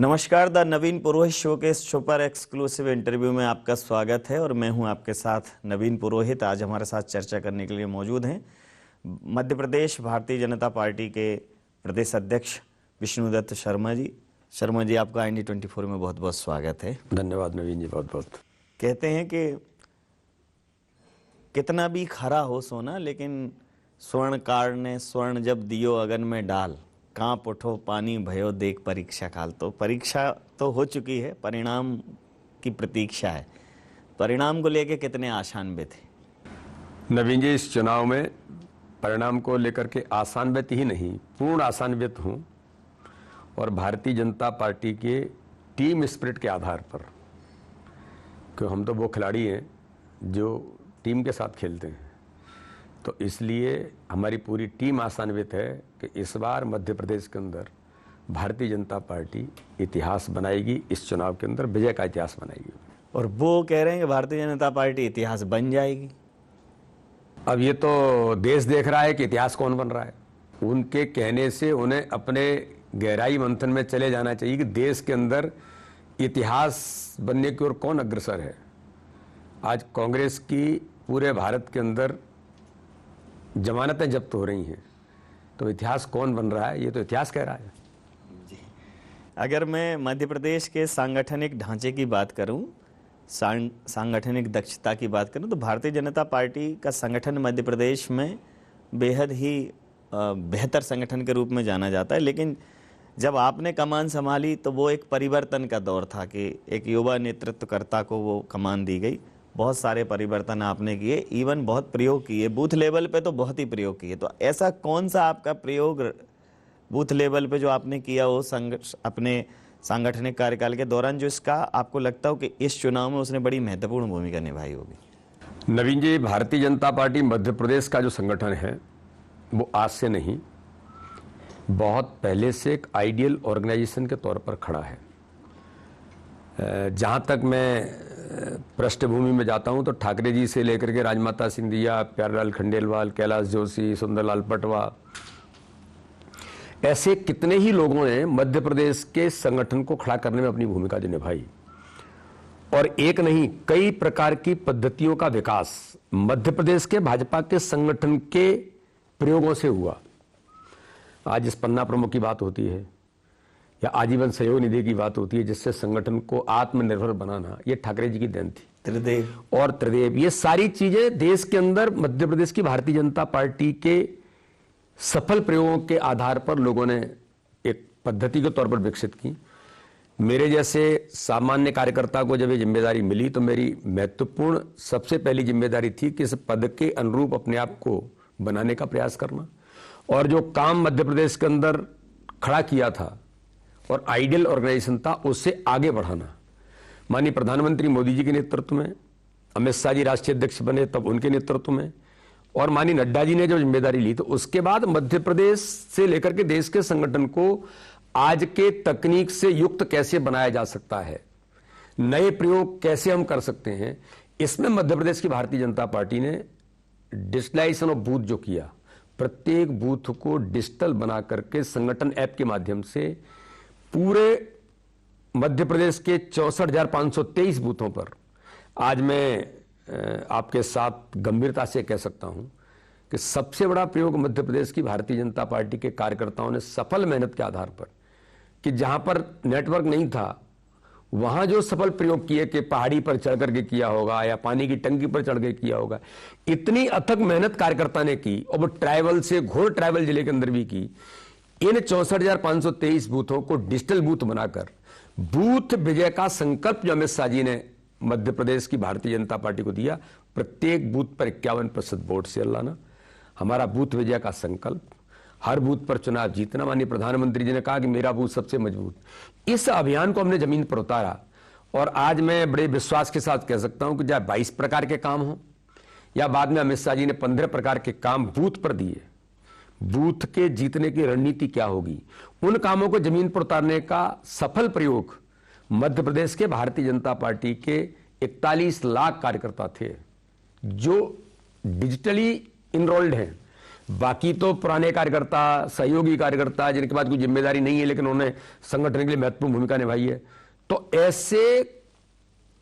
नमस्कार, the Naveen Purohit show के super exclusive interview में आपका स्वागत है और मैं हूं आपके साथ नवीन पुरोहित। आज हमारे साथ चर्चा करने के लिए मौजूद हैं मध्य प्रदेश भारतीय जनता पार्टी के प्रदेश अध्यक्ष विष्णुदत्त शर्मा जी। शर्मा जी, आपका IND24 में बहुत बहुत स्वागत है। धन्यवाद नवीन जी, बहुत बहुत। कहते हैं कि कितना भी खरा हो सोना, लेकिन स्वर्णकार ने स्वर्ण जब दियो अगन में डाल, कांप उठो पानी भयो देख परीक्षा काल। तो परीक्षा तो हो चुकी है, परिणाम की प्रतीक्षा है। परिणाम को लेके कितने आशान्वित थे नवीन जी? इस चुनाव में परिणाम को लेकर के आशान्वित ही नहीं, पूर्ण आशान्वित हूं। और भारतीय जनता पार्टी के टीम स्पिरिट के आधार पर, क्योंकि हम तो वो खिलाड़ी हैं जो टीम के साथ खेलते हैं, तो इसलिए हमारी पूरी टीम आशान्वित है कि इस बार मध्य प्रदेश के अंदर भारतीय जनता पार्टी इतिहास बनाएगी। इस चुनाव के अंदर विजय का इतिहास बनाएगी। और वो कह रहे हैं कि भारतीय जनता पार्टी इतिहास बन जाएगी। अब ये तो देश देख रहा है कि इतिहास कौन बन रहा है। उनके कहने से उन्हें अपने गहराई मंथन में चले जाना चाहिए कि देश के अंदर इतिहास बनने की ओर कौन अग्रसर है। आज कांग्रेस की पूरे भारत के अंदर जमानतें जब्त हो रही हैं, तो इतिहास कौन बन रहा है, ये तो इतिहास कह रहा है। जी, अगर मैं मध्य प्रदेश के सांगठनिक ढांचे की बात करूं, सांगठनिक दक्षता की बात करूं, तो भारतीय जनता पार्टी का संगठन मध्य प्रदेश में बेहद ही बेहतर संगठन के रूप में जाना जाता है। लेकिन जब आपने कमान संभाली तो वो एक परिवर्तन का दौर था कि एक युवा नेतृत्वकर्ता को वो कमान दी गई। बहुत सारे परिवर्तन आपने किए, इवन बहुत प्रयोग किए, बूथ लेवल पे तो बहुत ही प्रयोग किए। तो ऐसा कौन सा आपका प्रयोग बूथ लेवल पे जो आपने किया हो अपने सांगठनिक कार्यकाल के दौरान, जो इसका आपको लगता हो कि इस चुनाव में उसने बड़ी महत्वपूर्ण भूमिका निभाई होगी? नवीन जी, भारतीय जनता पार्टी मध्य प्रदेश का जो संगठन है वो आज से नहीं, बहुत पहले से एक आइडियल ऑर्गेनाइजेशन के तौर पर खड़ा है। जहाँ तक मैं पृष्ठभूमि में जाता हूँ तो ठाकरे जी से लेकर के राजमाता सिंधिया, प्यारेलाल खंडेलवाल, कैलाश जोशी, सुंदरलाल पटवा, ऐसे कितने ही लोगों ने मध्य प्रदेश के संगठन को खड़ा करने में अपनी भूमिका जो निभाई। और एक नहीं, कई प्रकार की पद्धतियों का विकास मध्य प्रदेश के भाजपा के संगठन के प्रयोगों से हुआ। आज इस पन्ना प्रमुख की बात होती है या आजीवन सहयोग निधि की बात होती है, जिससे संगठन को आत्मनिर्भर बनाना, ये ठाकरे जी की देन थी। त्रिदेव और त्रिदेव, ये सारी चीजें देश के अंदर मध्य प्रदेश की भारतीय जनता पार्टी के सफल प्रयोगों के आधार पर लोगों ने एक पद्धति के तौर पर विकसित की। मेरे जैसे सामान्य कार्यकर्ता को जब ये जिम्मेदारी मिली तो मेरी महत्वपूर्ण सबसे पहली जिम्मेदारी थी कि इस पद के अनुरूप अपने आप को बनाने का प्रयास करना, और जो काम मध्य प्रदेश के अंदर खड़ा किया था और आइडियल ऑर्गेनाइजेशन था, उससे आगे बढ़ाना। माननीय प्रधानमंत्री मोदी जी के नेतृत्व में, अमित शाह जी राष्ट्रीय अध्यक्ष बने तब उनके नेतृत्व में, और माननीय नड्डा जी ने जो जिम्मेदारी ली, तो उसके बाद मध्य प्रदेश से लेकर के देश के संगठन को आज के तकनीक से युक्त कैसे बनाया जा सकता है, नए प्रयोग कैसे हम कर सकते हैं, इसमें मध्य प्रदेश की भारतीय जनता पार्टी ने डिजिटलाइजेशन ऑफ बूथ जो किया, प्रत्येक बूथ को डिजिटल बना करके संगठन ऐप के माध्यम से पूरे मध्य प्रदेश के 64,523 बूथों पर आज मैं आपके साथ गंभीरता से कह सकता हूं कि सबसे बड़ा प्रयोग मध्य प्रदेश की भारतीय जनता पार्टी के कार्यकर्ताओं ने सफल मेहनत के आधार पर, कि जहां पर नेटवर्क नहीं था वहां जो सफल प्रयोग किए कि पहाड़ी पर चढ़ करके किया होगा या पानी की टंकी पर चढ़ के किया होगा, इतनी अथक मेहनत कार्यकर्ता ने की, और वो ट्राइबल से घोर ट्राइबल जिले के अंदर भी की। इन 64,523 बूथों को डिजिटल बूथ बनाकर बूथ विजय का संकल्प जो अमित शाह जी ने मध्य प्रदेश की भारतीय जनता पार्टी को दिया, प्रत्येक बूथ पर 51% वोट से लाना, हमारा बूथ विजय का संकल्प, हर बूथ पर चुनाव जीतना। माननीय प्रधानमंत्री जी ने कहा कि मेरा बूथ सबसे मजबूत। इस अभियान को हमने जमीन पर उतारा, और आज मैं बड़े विश्वास के साथ कह सकता हूं कि चाहे 22 प्रकार के काम हो या बाद में अमित शाह जी ने 15 प्रकार के काम बूथ पर दिए, बूथ के जीतने की रणनीति क्या होगी, उन कामों को जमीन पर उतारने का सफल प्रयोग मध्य प्रदेश के भारतीय जनता पार्टी के 41 लाख कार्यकर्ता थे जो डिजिटली इनरोल्ड हैं, बाकी तो पुराने कार्यकर्ता, सहयोगी कार्यकर्ता जिनके पास कोई जिम्मेदारी नहीं है लेकिन उन्होंने संगठन के लिए महत्वपूर्ण भूमिका निभाई है। तो ऐसे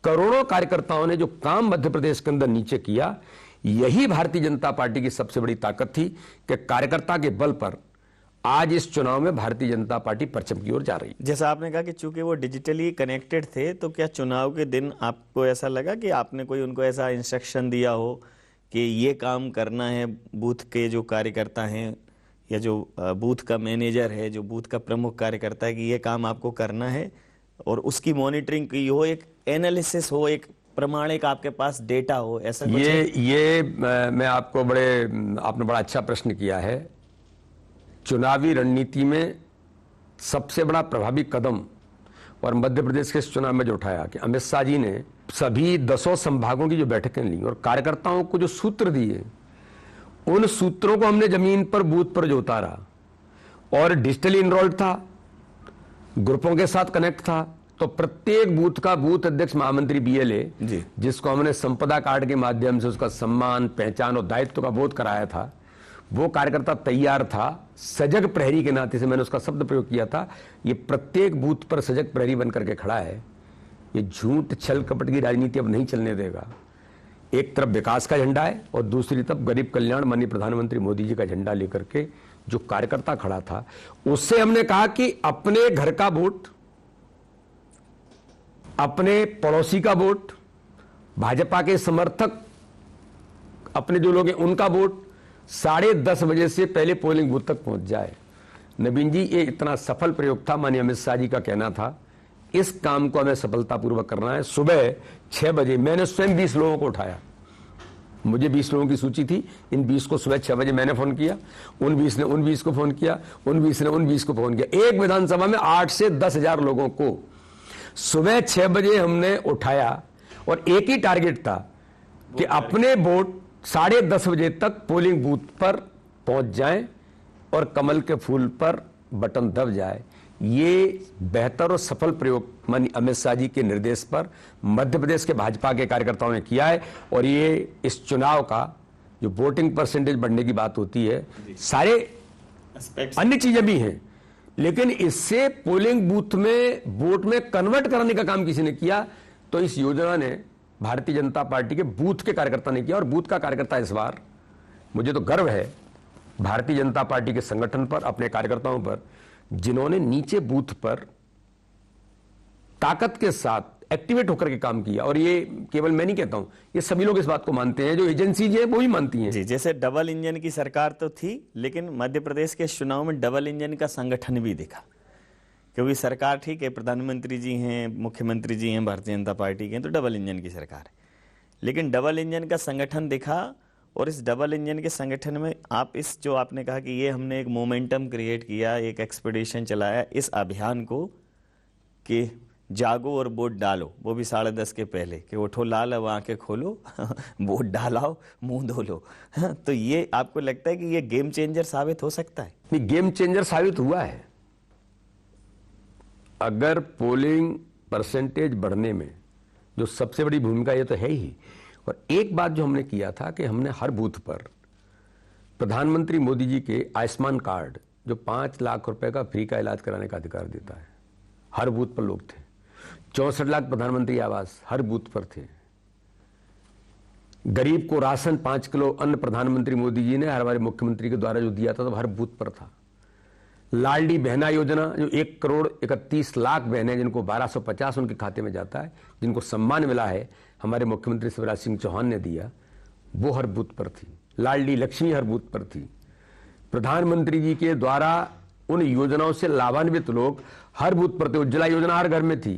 करोड़ों कार्यकर्ताओं ने जो काम मध्य प्रदेश के अंदर नीचे किया, यही भारतीय जनता पार्टी की सबसे बड़ी ताकत थी कि कार्यकर्ता के बल पर आज इस चुनाव में भारतीय जनता पार्टी परचम की ओर जा रही है। जैसा आपने कहा कि चूंकि वो डिजिटली कनेक्टेड थे, तो क्या चुनाव के दिन आपको ऐसा लगा कि आपने कोई उनको ऐसा इंस्ट्रक्शन दिया हो कि ये काम करना है, बूथ के जो कार्यकर्ता हैं या जो बूथ का मैनेजर है, जो बूथ का प्रमुख कार्यकर्ता है, कि ये काम आपको करना है और उसकी मॉनिटरिंग की हो, एक एनालिसिस हो, एक प्रमाणिक आपके पास डेटा हो, ऐसा कुछ ये मैं आपको आपने बड़ा अच्छा प्रश्न किया है। चुनावी रणनीति में सबसे बड़ा प्रभावी कदम और मध्य प्रदेश के इस चुनाव में जो उठाया कि अमित शाह जी ने सभी 10 संभागों की जो बैठकें ली और कार्यकर्ताओं को जो सूत्र दिए, उन सूत्रों को हमने जमीन पर, बूथ पर जो उतारा और डिजिटली इनरोल्ड था, ग्रुपों के साथ कनेक्ट था, तो प्रत्येक बूथ का बूथ अध्यक्ष महामंत्री बीएलए, जिसको हमने संपदा कार्ड के माध्यम से उसका सम्मान, पहचान और दायित्व का बोध कराया था, वो कार्यकर्ता तैयार था। सजग प्रहरी के नाते से मैंने उसका शब्द प्रयोग किया था। ये प्रत्येक बूथ पर सजग प्रहरी बन करके खड़ा है। ये झूठ, छल कपट की राजनीति अब नहीं चलने देगा। एक तरफ विकास का झंडा है और दूसरी तरफ गरीब कल्याण माननीय प्रधानमंत्री मोदी जी का झंडा लेकर के जो कार्यकर्ता खड़ा था, उससे हमने कहा कि अपने घर का वोट, अपने पड़ोसी का वोट, भाजपा के समर्थक अपने जो लोग हैं उनका वोट 10:30 बजे से पहले पोलिंग बूथ तक पहुंच जाए। नवीन जी, ये इतना सफल प्रयोग था। माननीय अमित शाह जी का कहना था इस काम को हमें सफलतापूर्वक करना है। सुबह 6 बजे मैंने स्वयं 20 लोगों को उठाया। मुझे 20 लोगों की सूची थी। इन 20 को सुबह 6 बजे मैंने फोन किया, उन 20 ने उन 20 को फोन किया, उन 20 ने उन 20 को फोन किया। एक विधानसभा में 8 से 10 हजार लोगों को सुबह 6 बजे हमने उठाया और एक ही टारगेट था कि अपने वोट 10:30 बजे तक पोलिंग बूथ पर पहुंच जाएं और कमल के फूल पर बटन दब जाए। ये बेहतर और सफल प्रयोग माननीय अमित शाह जी के निर्देश पर मध्य प्रदेश के भाजपा के कार्यकर्ताओं ने किया है। और ये इस चुनाव का जो वोटिंग परसेंटेज बढ़ने की बात होती है, सारे अन्य चीजें भी हैं, लेकिन इससे पोलिंग बूथ में वोट में कन्वर्ट करने का काम किसी ने किया, तो इस योजना ने भारतीय जनता पार्टी के बूथ के कार्यकर्ता ने किया। और बूथ का कार्यकर्ता इस बार, मुझे तो गर्व है भारतीय जनता पार्टी के संगठन पर, अपने कार्यकर्ताओं पर, जिन्होंने नीचे बूथ पर ताकत के साथ एक्टिवेट होकर के काम किया। और ये केवल मैं नहीं कहता हूं, ये सभी लोग इस बात को मानते हैं, जो एजेंसीज है वो ही मानती हैं। जी, जैसे डबल इंजन की सरकार तो थी, लेकिन मध्य प्रदेश के चुनाव में डबल इंजन का संगठन भी दिखा। क्योंकि सरकार ठीक है, प्रधानमंत्री जी हैं, मुख्यमंत्री जी हैं भारतीय जनता पार्टी के, तो डबल इंजन की सरकार है, लेकिन डबल इंजन का संगठन दिखा। और इस डबल इंजन के संगठन में आप इस जो आपने कहा कि ये हमने एक मोमेंटम क्रिएट किया, एक एक्सपीडिशन चलाया इस अभियान को कि जागो और वोट डालो, वो भी 10:30 के पहले, कि उठो लाल अब आंखें खोलो वोट डालाओ, मुंह धो लो। तो ये आपको लगता है कि ये गेम चेंजर साबित हो सकता है? नहीं, गेम चेंजर साबित हुआ है। अगर पोलिंग परसेंटेज बढ़ने में जो सबसे बड़ी भूमिका, ये तो है ही। और एक बात जो हमने किया था कि हमने हर बूथ पर प्रधानमंत्री मोदी जी के आयुष्मान कार्ड, जो 5 लाख रुपए का फ्री का इलाज कराने का अधिकार देता है, हर बूथ पर लोग थे। 64 लाख प्रधानमंत्री आवास हर बूथ पर थे। गरीब को राशन 5 किलो अन्न प्रधानमंत्री मोदी जी ने हमारे मुख्यमंत्री के द्वारा जो दिया था, तो हर बूथ पर था। लाडली बहना योजना, जो 1,31,00,000 बहनें जिनको 1250 उनके खाते में जाता है, जिनको सम्मान मिला है, हमारे मुख्यमंत्री शिवराज सिंह चौहान ने दिया, वो हर बूथ पर थी। लाडली लक्ष्मी हर बूथ पर थी। प्रधानमंत्री जी के द्वारा उन योजनाओं से लाभान्वित लोग हर बूथ पर थे। उज्ज्वला योजना हर घर में थी।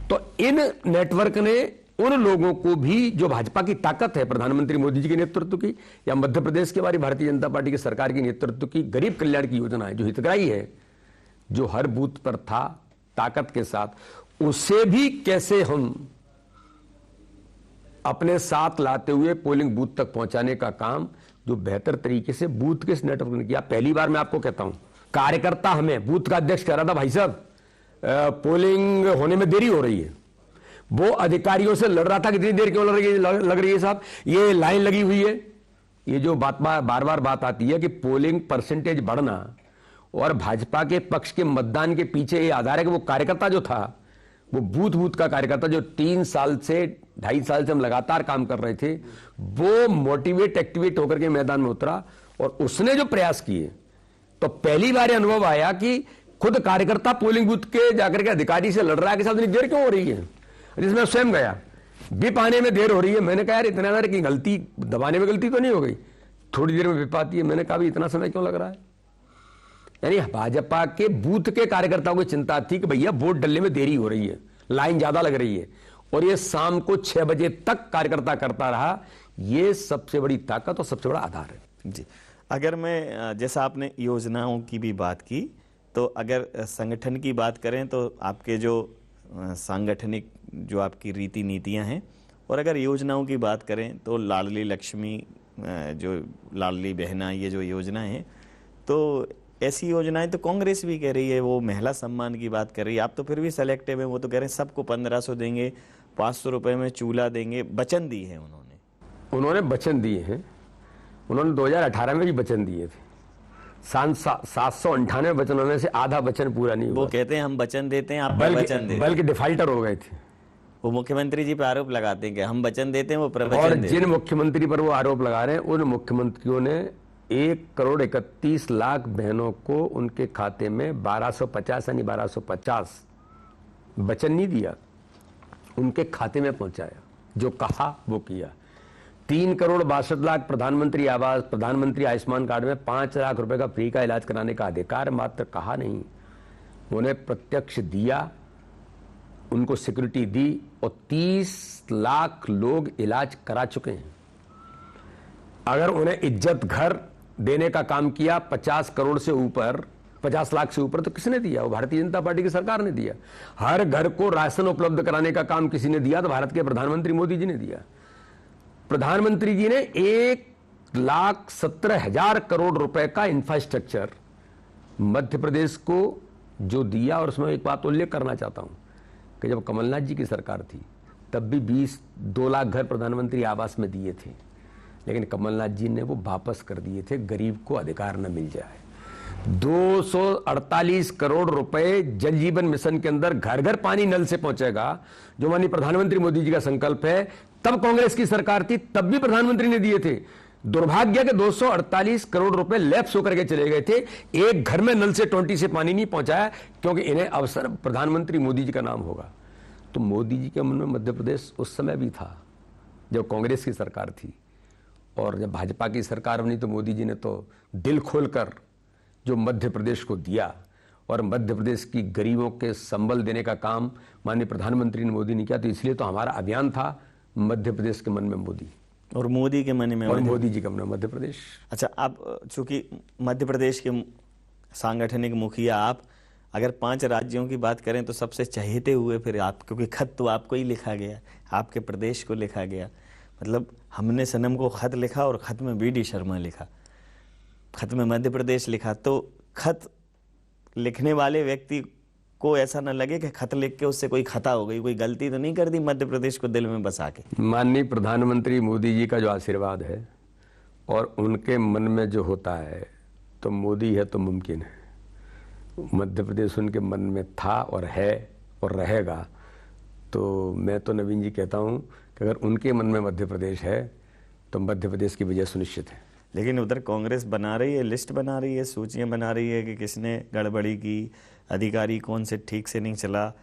तो इन नेटवर्क ने उन लोगों को भी, जो भाजपा की ताकत है, प्रधानमंत्री मोदी जी के नेतृत्व की या मध्य प्रदेश के हमारी भारतीय जनता पार्टी की सरकार की नेतृत्व की गरीब कल्याण की योजना है, जो हितग्राही है, जो हर बूथ पर था ताकत के साथ, उसे भी कैसे हम अपने साथ लाते हुए पोलिंग बूथ तक पहुंचाने का काम जो बेहतर तरीके से बूथ के इस नेटवर्क ने किया। पहली बार मैं आपको कहता हूं, कार्यकर्ता हमें, बूथ का अध्यक्ष कह रहा था, भाई साहब पोलिंग होने में देरी हो रही है। वो अधिकारियों से लड़ रहा था, कितनी देर क्यों लग रही है साहब, ये लाइन लगी हुई है, ये जो बार बार बात आती है कि पोलिंग परसेंटेज बढ़ना और भाजपा के पक्ष के मतदान के पीछे ये आधार है कि वो कार्यकर्ता जो था, वो बूथ का कार्यकर्ता जो 3 साल से 2.5 साल से हम लगातार काम कर रहे थे, वो मोटिवेट एक्टिवेट होकर के मैदान में उतरा और उसने जो प्रयास किए, तो पहली बार अनुभव आया कि खुद कार्यकर्ता पोलिंग बूथ के जाकर के अधिकारी से लड़ रहा है कि साहब इतनी देर क्यों हो रही है। जिसमें स्वयं गया, विप आने में देर हो रही है। मैंने कहा यार इतना देर की गलती, दबाने में गलती तो नहीं हो गई, थोड़ी देर में विप आती है। मैंने कहा भी इतना समय क्यों लग रहा है। यानी भाजपा के बूथ के कार्यकर्ताओं को चिंता थी कि भैया वोट डलने में देरी हो रही है, लाइन ज्यादा लग रही है, और ये शाम को 6 बजे तक कार्यकर्ता करता रहा। ये सबसे बड़ी ताकत और सबसे बड़ा आधार है जी। अगर मैं, जैसा आपने योजनाओं की भी बात की, तो अगर संगठन की बात करें तो आपके जो सांगठनिक जो आपकी रीति नीतियां हैं, और अगर योजनाओं की बात करें तो लाडली लक्ष्मी, जो लाडली बहना, ये जो योजनाएं हैं, तो ऐसी योजनाएं तो कांग्रेस भी कह रही है। वो महिला सम्मान की बात कर रही है, आप तो फिर भी सेलेक्टिव है। वो तो कह रहे हैं सबको 1500 देंगे, 500 रुपए में चूल्हा देंगे, वचन दी है उन्होंने वचन दिए हैं। उन्होंने 2018 में भी वचन दिए थे। 798 वचनों में से आधा वचन पूरा नहीं हुआ। वो कहते हैं हम वचन देते हैं, आप वचन देते, बल्कि डिफाल्टर हो गए थे। वो मुख्यमंत्री जी पे आरोप लगाते हैं कि हम वचन देते हैं, वो प्रवचन और देते हैं। जिन मुख्यमंत्री पर वो आरोप लगा रहे हैं, उन मुख्यमंत्रियों ने 1,31,00,000 बहनों को उनके खाते में 1250 यानी 1250 वचन नहीं दिया, उनके खाते में पहुंचाया। जो कहा वो किया। 3,62,00,000 प्रधानमंत्री आवास, प्रधानमंत्री आयुष्मान कार्ड में 5 लाख रुपए का फ्री का इलाज कराने का अधिकार मात्र कहा नहीं, उन्हें प्रत्यक्ष दिया, उनको सिक्योरिटी दी, और 30 लाख लोग इलाज करा चुके हैं। अगर उन्हें इज्जत घर देने का काम किया 50 करोड़ से ऊपर, 50 लाख से ऊपर, तो किसने दिया? वो भारतीय जनता पार्टी की सरकार ने दिया। हर घर को राशन उपलब्ध कराने का काम किसी ने दिया? तो भारत के प्रधानमंत्री मोदी जी ने दिया। प्रधानमंत्री जी ने 1,17,000 करोड़ रुपए का इंफ्रास्ट्रक्चर मध्य प्रदेश को जो दिया। और उसमें एक बात उल्लेख करना चाहता हूं कि जब कमलनाथ जी की सरकार थी तब भी 2 लाख घर प्रधानमंत्री आवास में दिए थे, लेकिन कमलनाथ जी ने वो वापस कर दिए थे, गरीब को अधिकार न मिल जाए। 248 करोड़ रुपए जल जीवन मिशन के अंदर घर घर पानी नल से पहुंचेगा, जो माननीय प्रधानमंत्री मोदी जी का संकल्प है। तब कांग्रेस की सरकार थी, तब भी प्रधानमंत्री ने दिए थे। दुर्भाग्य के 248 करोड़ रुपए लैप्स होकर के चले गए थे। एक घर में नल से 20 से पानी नहीं पहुंचाया, क्योंकि इन्हें अवसर प्रधानमंत्री मोदी जी का नाम होगा। तो मोदी जी के मन में मध्य प्रदेश उस समय भी था जब कांग्रेस की सरकार थी, और जब भाजपा की सरकार बनी तो मोदी जी ने तो दिल खोलकर जो मध्य प्रदेश को दिया, और मध्य प्रदेश की गरीबों के संबल देने का काम माननीय प्रधानमंत्री ने मोदी ने किया। तो इसलिए तो हमारा अभियान था मध्य प्रदेश के मन में मोदी, और मोदी के मन में, और मोदी जी के मन में मध्य प्रदेश। अच्छा, आप चूंकि मध्य प्रदेश के सांगठनिक मुखिया, आप अगर 5 राज्यों की बात करें तो सबसे चहेते हुए फिर आप, क्योंकि खत तो आपको ही लिखा गया, आपके प्रदेश को लिखा गया। मतलब हमने सनम को खत लिखा और खत में BD शर्मा लिखा, खत में मध्य प्रदेश लिखा। तो खत लिखने वाले व्यक्ति को ऐसा न लगे कि खत लिख के उससे कोई खता हो गई, कोई गलती तो नहीं कर दी मध्य प्रदेश को दिल में बसा के। माननीय प्रधानमंत्री मोदी जी का जो आशीर्वाद है और उनके मन में जो होता है, तो मोदी है तो मुमकिन है। मध्य प्रदेश उनके मन में था और है और रहेगा। तो मैं तो नवीन जी कहता हूं कि अगर उनके मन में मध्य प्रदेश है तो मध्य प्रदेश की विजय सुनिश्चित है। लेकिन उधर कांग्रेस बना रही है, लिस्ट बना रही है, सूचियां बना रही है कि किसने गड़बड़ी की, अधिकारी कौन से ठीक से नहीं चला,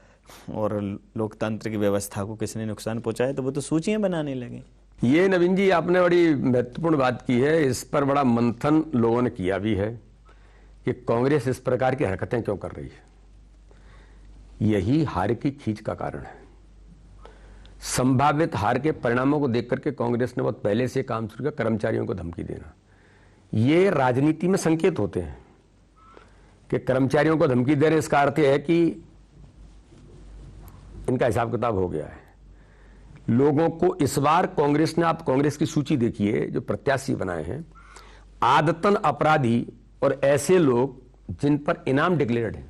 और लोकतंत्र की व्यवस्था को किसने नुकसान पहुंचाया। तो वो तो सूचियां बनाने लगे। ये नवीन जी आपने बड़ी महत्वपूर्ण बात की है। इस पर बड़ा मंथन लोगों ने किया भी है कि कांग्रेस इस प्रकार की हरकतें क्यों कर रही है। यही हार की खींच का कारण है। संभावित हार के परिणामों को देख करके कांग्रेस ने बहुत पहले से काम शुरू किया, कर्मचारियों को धमकी देना। ये राजनीति में संकेत होते हैं कि कर्मचारियों को धमकी दे रहे, इसका अर्थ है कि इनका हिसाब किताब हो गया है। लोगों को इस बार कांग्रेस ने, आप कांग्रेस की सूची देखिए जो प्रत्याशी बनाए हैं, आदतन अपराधी और ऐसे लोग जिन पर इनाम डिक्लेयर्ड है,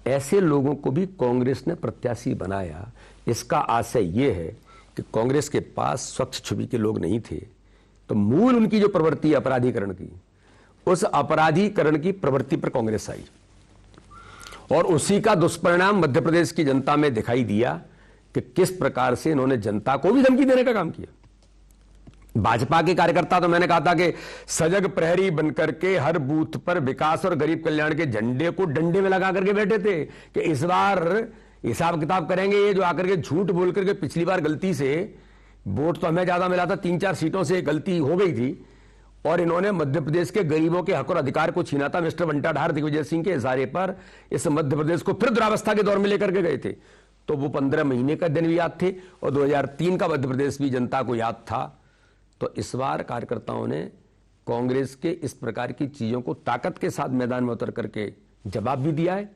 ऐसे लोगों को भी कांग्रेस ने प्रत्याशी बनाया। इसका आशय यह है कि कांग्रेस के पास स्वच्छ छवि के लोग नहीं थे, तो मूल उनकी जो प्रवृत्ति है अपराधीकरण की, उस अपराधीकरण की प्रवृत्ति पर कांग्रेस आई और उसी का दुष्परिणाम मध्य प्रदेश की जनता में दिखाई दिया कि किस प्रकार से इन्होंने जनता को भी धमकी देने का काम किया। भाजपा के कार्यकर्ता तो मैंने कहा था कि सजग प्रहरी बनकर के हर बूथ पर विकास और गरीब कल्याण के झंडे को डंडे में लगा करके बैठे थे कि इस बार हिसाब किताब करेंगे। ये जो आकर के झूठ बोल करके पिछली बार गलती से वोट तो हमें ज्यादा मिला था, 3-4 सीटों से गलती हो गई थी और इन्होंने मध्य प्रदेश के गरीबों के हक और अधिकार को छीना था। मिस्टर बंटाधार दिग्विजय सिंह के इशारे पर इस मध्य प्रदेश को फिर दुरावस्था के दौर में लेकर के गए थे। तो वो 15 महीने का दिन भी याद थे और 2003 का मध्य प्रदेश भी जनता को याद था। तो इस बार कार्यकर्ताओं ने कांग्रेस के इस प्रकार की चीजों को ताकत के साथ मैदान में उतर करके जवाब भी दिया है।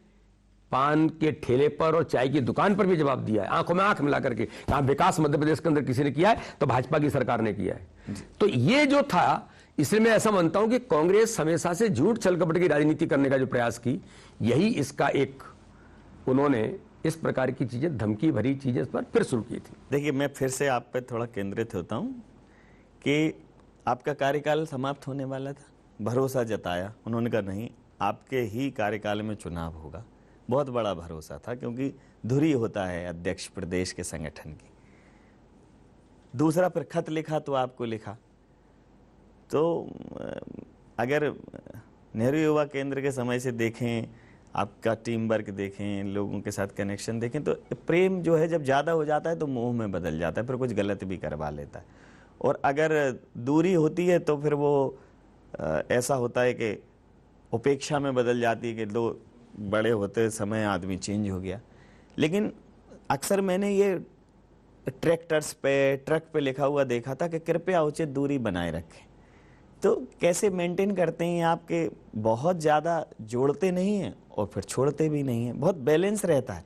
पान के ठेले पर और चाय की दुकान पर भी जवाब दिया है, आंखों में आंख मिला करके। कहां विकास मध्य प्रदेश के अंदर किसी ने किया है तो भाजपा की सरकार ने किया है। तो ये जो था, इसलिए मैं ऐसा मानता हूं कि कांग्रेस हमेशा से झूठ छल कपट की राजनीति करने का जो प्रयास की, यही इसका एक उन्होंने इस प्रकार की चीजें, धमकी भरी चीजें इस पर फिर शुरू की थी। देखिए, मैं फिर से आप पे थोड़ा केंद्रित होता हूं कि आपका कार्यकाल समाप्त होने वाला था, भरोसा जताया उन्होंने, कहा नहीं आपके ही कार्यकाल में चुनाव होगा। बहुत बड़ा भरोसा था क्योंकि धुरी होता है अध्यक्ष प्रदेश के संगठन की। दूसरा फिर खत लिखा तो आपको लिखा। तो अगर नेहरू युवा केंद्र के समय से देखें, आपका टीम वर्क देखें, लोगों के साथ कनेक्शन देखें, तो प्रेम जो है जब ज़्यादा हो जाता है तो मोह में बदल जाता है, फिर कुछ गलत भी करवा लेता है। और अगर दूरी होती है तो फिर वो ऐसा होता है कि उपेक्षा में बदल जाती है कि दो बड़े होते समय आदमी चेंज हो गया। लेकिन अक्सर मैंने ये ट्रैक्टर्स पे, ट्रक पे लिखा हुआ देखा था कि कृपया उचित दूरी बनाए रखें। तो कैसे मेंटेन करते हैं आपके? बहुत ज़्यादा जोड़ते नहीं हैं और फिर छोड़ते भी नहीं हैं, बहुत बैलेंस रहता है।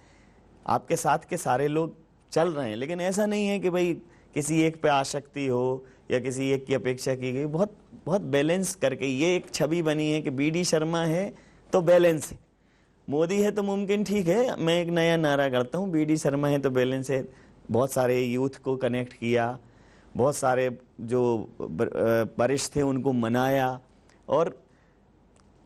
आपके साथ के सारे लोग चल रहे हैं, लेकिन ऐसा नहीं है कि भाई किसी एक पे आसक्ति हो या किसी एक की अपेक्षा की गई। बहुत बहुत बैलेंस करके ये एक छवि बनी है कि बीडी शर्मा है तो बैलेंस है, मोदी है तो मुमकिन ठीक है। मैं एक नया नारा करता हूँ, बीडी शर्मा है तो बैलेंस है। बहुत सारे यूथ को कनेक्ट किया, बहुत सारे जो वरिष्ठ थे उनको मनाया, और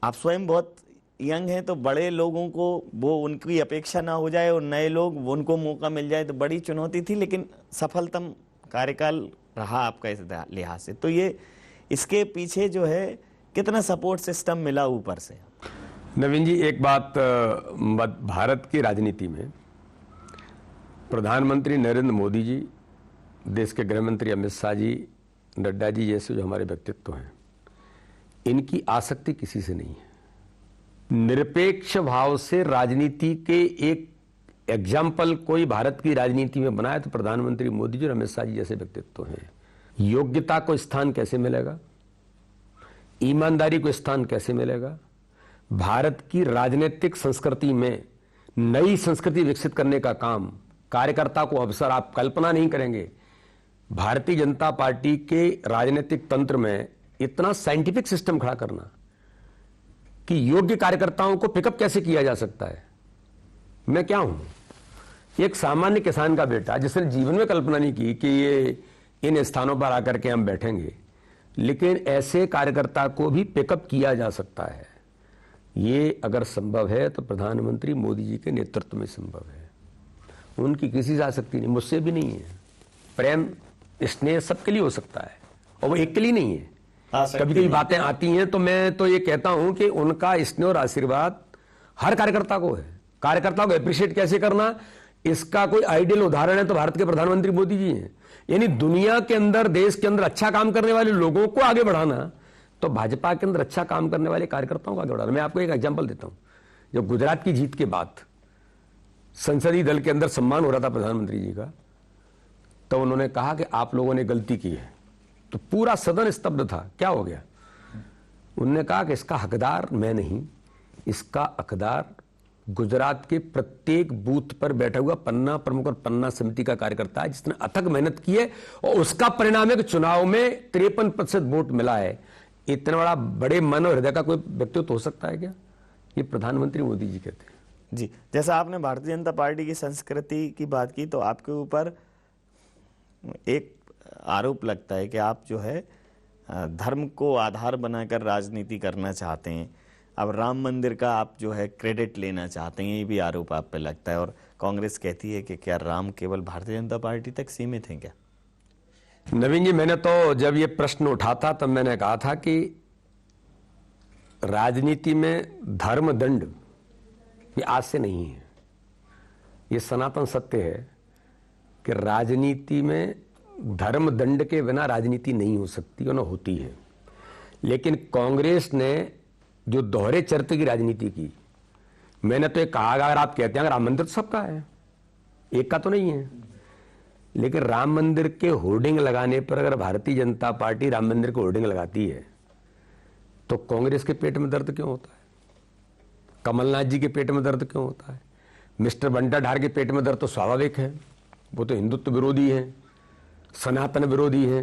आप स्वयं बहुत यंग हैं तो बड़े लोगों को वो उनकी अपेक्षा ना हो जाए और नए लोग उनको मौका मिल जाए, तो बड़ी चुनौती थी। लेकिन सफलतम कार्यकाल रहा आपका इस लिहाज से। तो ये इसके पीछे जो है कितना सपोर्ट सिस्टम मिला ऊपर से? नवीन जी, एक बात भारत की राजनीति में प्रधानमंत्री नरेंद्र मोदी जी, देश के गृह मंत्री अमित शाह जी, नड्डा जी जैसे जो हमारे व्यक्तित्व हैं, इनकी आसक्ति किसी से नहीं है। निरपेक्ष भाव से राजनीति के एक एग्जाम्पल कोई भारत की राजनीति में बनाए तो प्रधानमंत्री मोदी जी और अमित शाह जी जैसे व्यक्तित्व हैं। योग्यता को स्थान कैसे मिलेगा, ईमानदारी को स्थान कैसे मिलेगा, भारत की राजनीतिक संस्कृति में नई संस्कृति विकसित करने का काम, कार्यकर्ता को अवसर, आप कल्पना नहीं करेंगे भारतीय जनता पार्टी के राजनीतिक तंत्र में इतना साइंटिफिक सिस्टम खड़ा करना कि योग्य कार्यकर्ताओं को पिकअप कैसे किया जा सकता है। मैं क्या हूं, एक सामान्य किसान का बेटा जिसने जीवन में कल्पना नहीं की कि ये इन स्थानों पर आकर के हम बैठेंगे, लेकिन ऐसे कार्यकर्ता को भी पिकअप किया जा सकता है। ये अगर संभव है तो प्रधानमंत्री मोदी जी के नेतृत्व में संभव है। उनकी किसी से आसक्ति नहीं, मुझसे भी नहीं है। प्रेम स्नेह सबके लिए हो सकता है और वो एक के लिए नहीं है। कभी कभी बातें आती हैं तो मैं तो ये कहता हूं कि उनका स्नेह और आशीर्वाद हर कार्यकर्ता को है। कार्यकर्ता को अप्रिशिएट कैसे करना, इसका कोई आइडियल उदाहरण है तो भारत के प्रधानमंत्री मोदी जी हैं। यानी दुनिया के अंदर, देश के अंदर अच्छा काम करने वाले लोगों को आगे बढ़ाना, तो भाजपा के अंदर अच्छा काम करने वाले कार्यकर्ताओं को आगे बढ़ाना। मैं आपको एक एग्जांपल देता हूं। जब गुजरात की जीत के बाद संसदीय दल के अंदर सम्मान हो रहा था प्रधानमंत्री जी का, तो उन्होंने कहा कि आप लोगों ने गलती की है। तो पूरा सदन स्तब्ध था। क्या हो गया? उन्होंने कहा कि इसका हकदार मैं नहीं, इसका हकदार गुजरात के प्रत्येक बूथ पर बैठा हुआ पन्ना प्रमुख और पन्ना समिति का कार्यकर्ता है, जिसने अथक मेहनत की है और उसका परिणाम है कि चुनाव में 53% वोट मिला है। इतना बड़ा बड़े मन और हृदय का कोई व्यक्तित्व हो सकता है क्या? ये प्रधानमंत्री मोदी जी कहते हैं। जी, जैसा आपने भारतीय जनता पार्टी की संस्कृति की बात की, तो आपके ऊपर एक आरोप लगता है कि आप जो है धर्म को आधार बनाकर राजनीति करना चाहते हैं। अब राम मंदिर का आप जो है क्रेडिट लेना चाहते हैं, ये भी आरोप आप पे लगता है। और कांग्रेस कहती है कि क्या राम केवल भारतीय जनता पार्टी तक सीमित हैं क्या? नवीन जी, मैंने तो जब ये प्रश्न उठा था तब मैंने कहा था कि राजनीति में धर्म दंड ये आज से नहीं है। ये सनातन सत्य है कि राजनीति में धर्म दंड के बिना राजनीति नहीं हो सकती और न होती है। लेकिन कांग्रेस ने जो दोहरे चरित्र की राजनीति की, मैंने तो ये कहा, अगर आप कहते हैं राम मंदिर तो सबका है, एक का तो नहीं है, लेकिन राम मंदिर के होर्डिंग लगाने पर अगर भारतीय जनता पार्टी राम मंदिर के होर्डिंग लगाती है तो कांग्रेस के पेट में दर्द क्यों होता है? कमलनाथ जी के पेट में दर्द क्यों होता है? मिस्टर बंटाढार के पेट में दर्द तो स्वाभाविक है, वो तो हिंदुत्व विरोधी है, सनातन विरोधी है।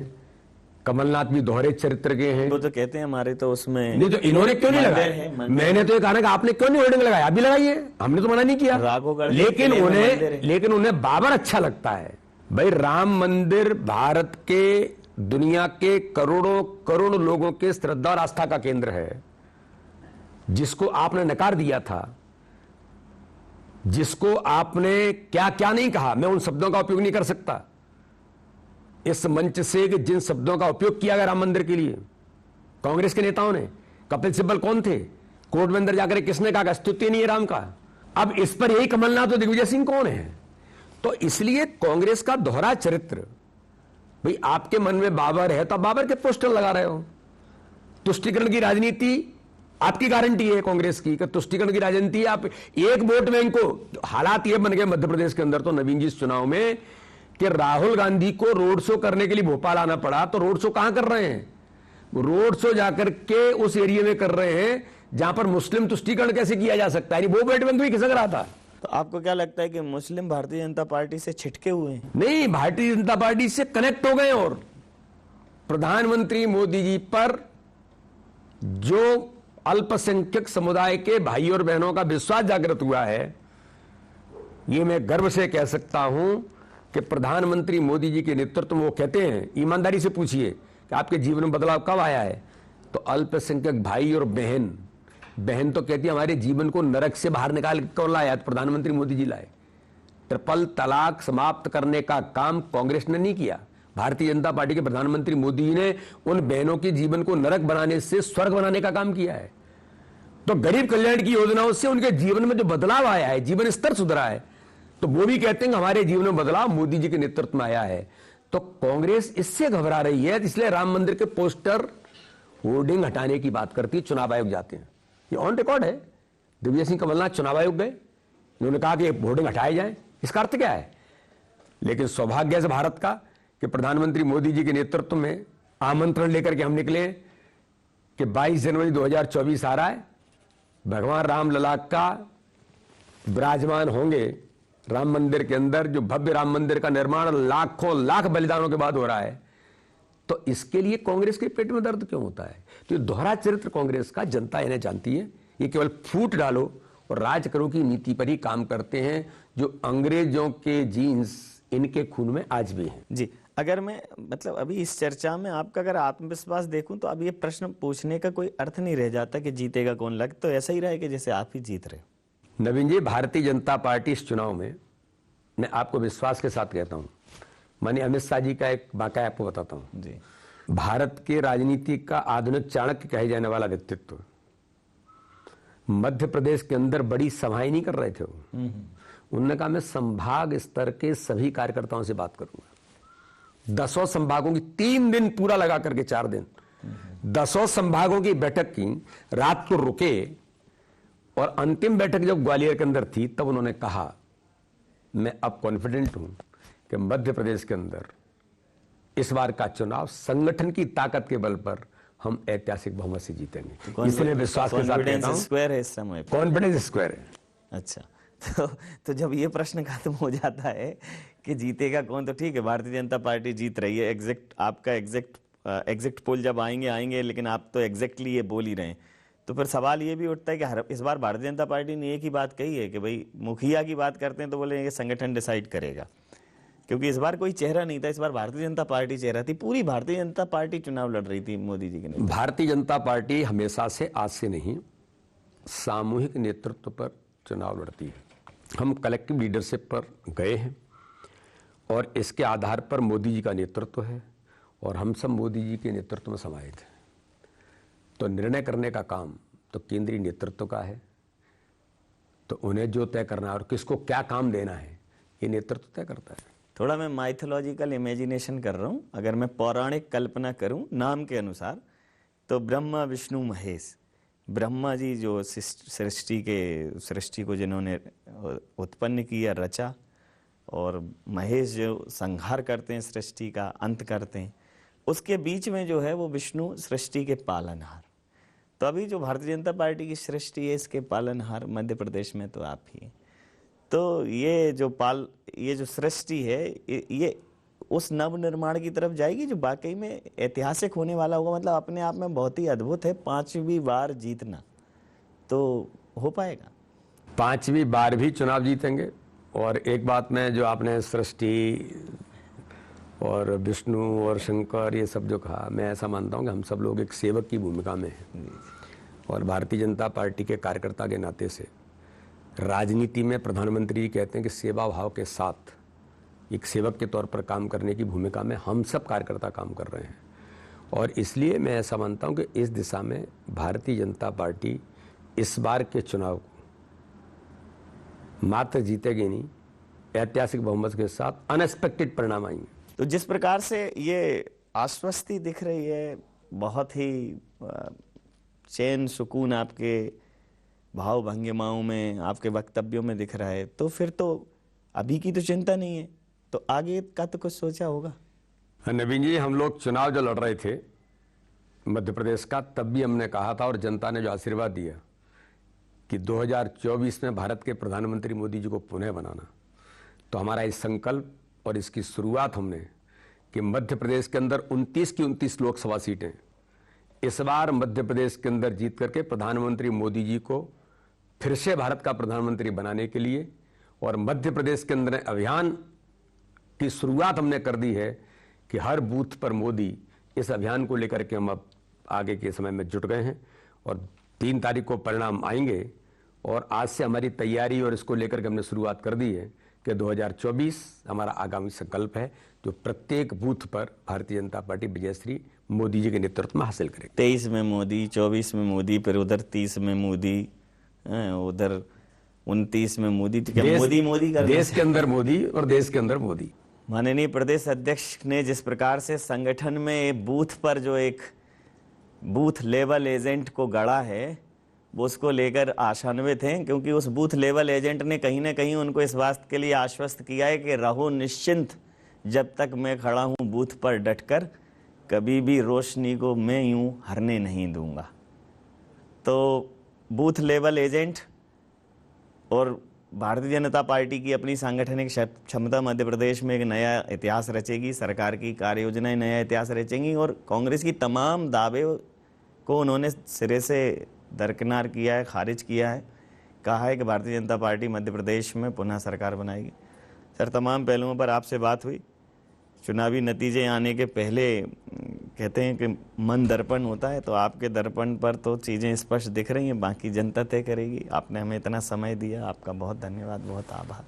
कमलनाथ भी दोहरे चरित्र के हैं। वो तो कहते हैं हमारे तो उसमें नहीं, तो इन्होंने क्यों नहीं लगाया? मैंने तो ये कहा ना कि आपने क्यों नहीं होर्डिंग लगाया, आप भी लगाइए, हमने तो मना नहीं किया। लेकिन उन्हें बाबर अच्छा लगता है। भाई राम मंदिर भारत के, दुनिया के करोड़ों करोड़ लोगों के श्रद्धा और आस्था का केंद्र है, जिसको आपने नकार दिया था, जिसको आपने क्या क्या नहीं कहा, मैं उन शब्दों का उपयोग नहीं कर सकता इस मंच से कि जिन शब्दों का उपयोग किया गया राम मंदिर के लिए कांग्रेस के नेताओं ने। कपिल सिब्बल कौन थे? कोर्ट में अंदर जाकर किसने कहा अस्तित्व नहीं है राम का? अब इस पर यही कमलनाथ और दिग्विजय सिंह कौन है? तो इसलिए कांग्रेस का दोहरा चरित्र, भाई आपके मन में बाबर है तो आप बाबर के पोस्टर लगा रहे हो। तुष्टीकरण की राजनीति आपकी गारंटी है कांग्रेस की कि तुष्टीकरण की राजनीति आप एक वोट में इनको। हालात ये बन गए मध्य प्रदेश के अंदर तो नवीन जी इस चुनाव में कि राहुल गांधी को रोड शो करने के लिए भोपाल आना पड़ा। तो रोड शो कहां कर रहे हैं? रोड शो जाकर के उस एरिया में कर रहे हैं जहां पर मुस्लिम तुष्टीकरण कैसे किया जा सकता है, वो वोट बैंक भी खिसक रहा था। तो आपको क्या लगता है कि मुस्लिम भारतीय जनता पार्टी से छिटके हुए हैं? नहीं, भारतीय जनता पार्टी से कनेक्ट हो गए और प्रधानमंत्री मोदी जी पर जो अल्पसंख्यक समुदाय के भाई और बहनों का विश्वास जागृत हुआ है, ये मैं गर्व से कह सकता हूं कि प्रधानमंत्री मोदी जी के नेतृत्व में, वो कहते हैं, ईमानदारी से पूछिए कि आपके जीवन में बदलाव कब आया है, तो अल्पसंख्यक भाई और बहन तो कहती है हमारे जीवन को नरक से बाहर निकाल कौन लाया? तो प्रधानमंत्री मोदी जी लाए। ट्रिपल तलाक समाप्त करने का काम कांग्रेस ने नहीं किया, भारतीय जनता पार्टी के प्रधानमंत्री मोदी जी ने उन बहनों के जीवन को नरक बनाने से स्वर्ग बनाने का काम किया है। तो गरीब कल्याण की योजनाओं से उनके जीवन में जो बदलाव आया है, जीवन स्तर सुधरा है, तो वो भी कहते हैं हमारे जीवन में बदलाव मोदी जी के नेतृत्व में आया है। तो कांग्रेस इससे घबरा रही है, इसलिए राम मंदिर के पोस्टर होर्डिंग हटाने की बात करती है। चुनाव आयोग जाते हैं, ये ऑन रिकॉर्ड है। दिग्विजय सिंह कमलनाथ चुनाव आयोग गए, उन्होंने कहा कि होर्डिंग हटाए जाए। इसका अर्थ क्या है? लेकिन सौभाग्य से भारत का कि प्रधानमंत्री मोदी जी के नेतृत्व में आमंत्रण लेकर के हम निकले कि 22 जनवरी 2024 आ रहा है, भगवान राम लला का विराजमान होंगे राम मंदिर के अंदर। जो भव्य राम मंदिर का निर्माण लाखों लाख बलिदानों के बाद हो रहा है, तो इसके लिए कांग्रेस के पेट में दर्द क्यों होता है? तो ये दोहरा चरित्र कांग्रेस का, जनता इन्हें जानती है। ये केवल फूट डालो और राज करो की नीति पर ही काम करते हैं, जो अंग्रेजों के जीन्स इनके खून में आज भी हैं। जी, अगर मैं मतलब अभी इस चर्चा में आपका अगर आत्मविश्वास देखूं तो अब ये प्रश्न पूछने का कोई अर्थ नहीं रह जाता कि जीतेगा कौन। लग तो ऐसा ही रहा है कि जैसे आप ही जीत रहे हो। नवीन जी, भारतीय जनता पार्टी इस चुनाव में, मैं आपको विश्वास के साथ कहता हूं, माननीय अमित शाह जी का एक वाकया आपको बताता हूं जी। भारत के राजनीति का आधुनिक चाणक्य कहे जाने वाला व्यक्तित्व मध्य प्रदेश के अंदर बड़ी सभाएं नहीं कर रहे थे वो। उन्होंने कहा मैं संभाग स्तर के सभी कार्यकर्ताओं से बात करूंगा। 10 संभागों की 3 दिन पूरा लगा करके 4 दिन 10 संभागों की बैठक की, रात को रुके और अंतिम बैठक जब ग्वालियर के अंदर थी तब उन्होंने कहा मैं अब कॉन्फिडेंट हूं कि मध्य प्रदेश के अंदर इस बार का चुनाव संगठन की ताकत के बल पर हम ऐतिहासिक बहुमत से जीतेंगे। इसलिए विश्वास के साथ कहता हूं स्क्वायर है इस समय, कॉन्फिडेंस स्क्वायर है। अच्छा, तो जब ये प्रश्न खत्म हो जाता है कि जीतेगा कौन, तो ठीक है, भारतीय जनता पार्टी जीत रही है। आपका एग्जैक्ट पोल जब आएंगे, लेकिन आप तो एग्जैक्टली ये बोल ही रहे हैं। तो फिर सवाल ये भी उठता है कि इस बार भारतीय जनता पार्टी ने एक ही बात कही है कि भाई मुखिया की बात करते हैं तो बोले संगठन डिसाइड करेगा। क्योंकि इस बार कोई चेहरा नहीं था, इस बार भारतीय जनता पार्टी चेहरा थी, पूरी भारतीय जनता पार्टी चुनाव लड़ रही थी मोदी जी के नेतृत्व। भारतीय जनता पार्टी हमेशा से, आज से नहीं, सामूहिक नेतृत्व पर चुनाव लड़ती है। हम कलेक्टिव लीडरशिप पर गए हैं और इसके आधार पर मोदी जी का नेतृत्व है और हम सब मोदी जी के नेतृत्व में समाहित हैं। तो निर्णय करने का काम तो केंद्रीय नेतृत्व का है, तो उन्हें जो तय करना है और किसको क्या काम देना है ये नेतृत्व तय करता है। थोड़ा मैं माइथोलॉजिकल इमेजिनेशन कर रहा हूँ, अगर मैं पौराणिक कल्पना करूँ नाम के अनुसार, तो ब्रह्मा विष्णु महेश, ब्रह्मा जी जो सृष्टि को जिन्होंने उत्पन्न किया, रचा, और महेश जो संहार करते हैं, सृष्टि का अंत करते हैं, उसके बीच में जो है वो विष्णु सृष्टि के पालनहार। तो अभी जो भारतीय जनता पार्टी की सृष्टि है, इसके पालनहार मध्य प्रदेश में तो आप ही हैं। तो ये जो सृष्टि है, ये उस नव निर्माण की तरफ जाएगी जो वाकई में ऐतिहासिक होने वाला होगा। मतलब अपने आप में बहुत ही अद्भुत है, 5वीं बार जीतना, तो हो पाएगा? 5वीं बार भी चुनाव जीतेंगे। और एक बात में, जो आपने सृष्टि और विष्णु और शंकर ये सब जो कहा, मैं ऐसा मानता हूँ कि हम सब लोग एक सेवक की भूमिका में हैं और भारतीय जनता पार्टी के कार्यकर्ता के नाते से राजनीति में प्रधानमंत्री जी कहते हैं कि सेवा भाव के साथ एक सेवक के तौर पर काम करने की भूमिका में हम सब कार्यकर्ता काम कर रहे हैं। और इसलिए मैं ऐसा मानता हूं कि इस दिशा में भारतीय जनता पार्टी इस बार के चुनाव को मात्र जीतेगी नहीं, ऐतिहासिक बहुमत के साथ अनएक्सपेक्टेड परिणाम आएंगे। तो जिस प्रकार से ये आश्वस्ति दिख रही है, बहुत ही चैन सुकून आपके भाव भंगिमाओं में, आपके वक्तव्यों में दिख रहा है, तो फिर तो अभी की तो चिंता नहीं है, तो आगे का तो कुछ सोचा होगा? नवीन जी, हम लोग चुनाव जो लड़ रहे थे मध्य प्रदेश का, तब भी हमने कहा था और जनता ने जो आशीर्वाद दिया कि 2024 में भारत के प्रधानमंत्री मोदी जी को पुनः बनाना, तो हमारा इस संकल्प और इसकी शुरुआत हमने कि मध्य प्रदेश के अंदर 29 की 29 लोकसभा सीटें इस बार मध्य प्रदेश के अंदर जीत करके प्रधानमंत्री मोदी जी को फिर से भारत का प्रधानमंत्री बनाने के लिए, और मध्य प्रदेश के अंदर अभियान की शुरुआत हमने कर दी है कि हर बूथ पर मोदी, इस अभियान को लेकर के हम अब आगे के समय में जुट गए हैं और 3 तारीख को परिणाम आएंगे। और आज से हमारी तैयारी और इसको लेकर के हमने शुरुआत कर दी है कि 2024 हमारा आगामी संकल्प है जो प्रत्येक बूथ पर भारतीय जनता पार्टी विजयश्री मोदी जी के नेतृत्व में हासिल करेगी। 23 में मोदी, 24 में मोदी, फिर उधर 30 में मोदी, उधर 29 में मोदी। तो क्या मोदी कर देश के अंदर मोदी और देश के अंदर मोदी। माननीय प्रदेश अध्यक्ष ने जिस प्रकार से संगठन में बूथ पर जो एक बूथ लेवल एजेंट को गढ़ा है, वो उसको लेकर आशान्वित हैं, क्योंकि उस बूथ लेवल एजेंट ने कहीं ना कहीं उनको इस बात के लिए आश्वस्त किया है कि रहो निश्चिंत, जब तक मैं खड़ा हूं बूथ पर डटकर, कभी भी रोशनी को मैं यूं हरने नहीं दूंगा। तो बूथ लेवल एजेंट और भारतीय जनता पार्टी की अपनी सांगठनिक क्षमता मध्य प्रदेश में एक नया इतिहास रचेगी, सरकार की कार्य योजनाएं नया इतिहास रचेंगी, और कांग्रेस की तमाम दावे को उन्होंने सिरे से दरकिनार किया है, खारिज किया है, कहा है कि भारतीय जनता पार्टी मध्य प्रदेश में पुनः सरकार बनाएगी। सर, तमाम पहलुओं पर आपसे बात हुई। चुनावी नतीजे आने के पहले कहते हैं कि मन दर्पण होता है, तो आपके दर्पण पर तो चीज़ें स्पष्ट दिख रही हैं, बाकी जनता तय करेगी। आपने हमें इतना समय दिया, आपका बहुत धन्यवाद, बहुत आभार।